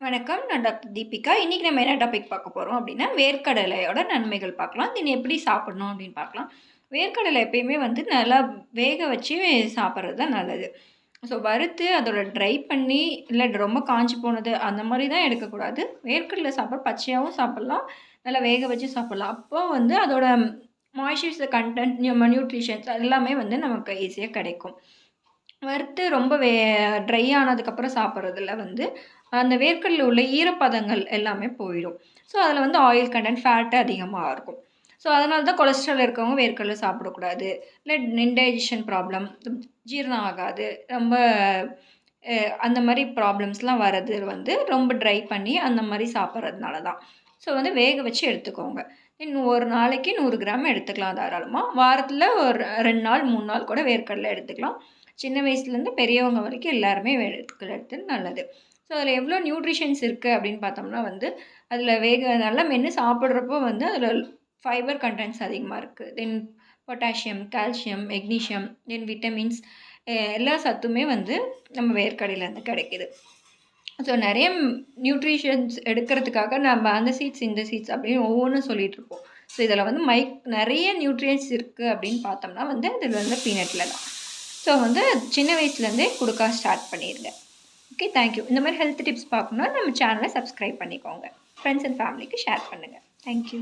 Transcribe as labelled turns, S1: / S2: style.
S1: வணக்கம். நான் டாக்டர் தீபிகா. இன்னைக்கு நம்ம என்ன டாபிக் பார்க்க போறோம் அப்படின்னா, வேர்க்கடலையோட நன்மைகள் பார்க்கலாம். இது எப்படி சாப்பிடணும் அப்படின்னு பார்க்கலாம். வேர்க்கடலை எப்பயுமே வந்து நல்லா வேக வச்சு சாப்பிடுறது தான் நல்லது. ஸோ வறுத்து அதோட ட்ரை பண்ணி, இல்ல ரொம்ப காஞ்சு போனது அந்த மாரி தான் எடுக்கக்கூடாது. வேர்க்கடலை சாப்பிட பச்சையாவும் சாப்பிடலாம். நல்லா வேக வச்சு சாப்பிடலாம். அப்போ வந்து அதோட மாய்ஸ்சரைசர் கன்டென்ட், நியூட்ரிஷன்ஸ் எல்லாமே வந்து நமக்கு ஈஸியா கிடைக்கும். வறுத்து ரொம்ப ட்ரை ஆனதுக்கப்புறம் சாப்பிட்றதுல வந்து, அந்த வேர்க்கடலைல உள்ள ஈரப்பதங்கள் எல்லாமே போயிடும். ஸோ, அதில வந்து ஆயில் கன்டென்ட், ஃபேட் அதிகமா இருக்கும். ஸோ, அதனால தான் கொலஸ்ட்ரால் இருக்கவங்க வேர்க்கடலை சாப்பிடக்கூடாது. இல்ல இன்டைஜஷன் ப்ராப்ளம், ஜீரணம் ஆகாது. ரொம்ப அ அந்த மாரி ப்ராப்ளம்ஸ்லாம் வர்றது வந்து ரொம்ப ட்ரை பண்ணி அந்த மாரி சாப்பிட்றதுனால தான். ஸோ, வந்து வேக வச்சு எடுத்துக்கோங்க. ஒரு நாளைக்கு 100 கிராம் எடுத்துக்கலாம் தாராளமா. வாரத்தில ஒரு 2 நாள், 3 நாள் கூட வேர்க்கடலை எடுத்துக்கலாம். சின்ன வயசுலேருந்து பெரியவங்க வரைக்கும் எல்லாருமே எடுக்கிறது நல்லது. ஸோ, அதில எவ்வளோ நியூட்ரிஷன்ஸ் இருக்கு அப்படின்னு பார்த்தோம்னா வந்து, அதில நல்லா மென்னு சாப்பிடுறப்போ வந்து அதில ஃபைபர் கன்டென்ட்ஸ் அதிகமா இருக்கு. தென் பொட்டாசியம், கால்சியம், மெக்னீசியம், தென் விட்டமின்ஸ் எல்லா சத்துமே வந்து நம்ம வேர்க்கடையிலேருந்து கிடைக்குது. ஸோ, நெறைய நியூட்ரிஷன்ஸ் எடுக்கிறதுக்காக நம்ம அந்த சீட்ஸ், இந்த சீட்ஸ் அப்படின்னு ஒவ்வொன்னும் சொல்லிட்டுருப்போம். ஸோ, இதில வந்து நெறைய நியூட்ரியன்ஸ் இருக்கு அப்படின்னு பார்த்தோம்னா வந்து, அதில வந்து பீனட்ல தான். ஸோ, வந்து சின்ன வயசுலேருந்தே குடுக்க ஸ்டார்ட் பண்ணிருங்க. Okay, thank you. இந்த மாரி ஹெல்த் டிப்ஸ் பார்க்கணும்னா நம்ம சேனலை சப்ஸ்கிரைப் பண்ணிக்கோங்க. ஃப்ரெண்ட்ஸ் அண்ட் ஃபேமிலிக்கு ஷேர் பண்ணுங்க. Thank you.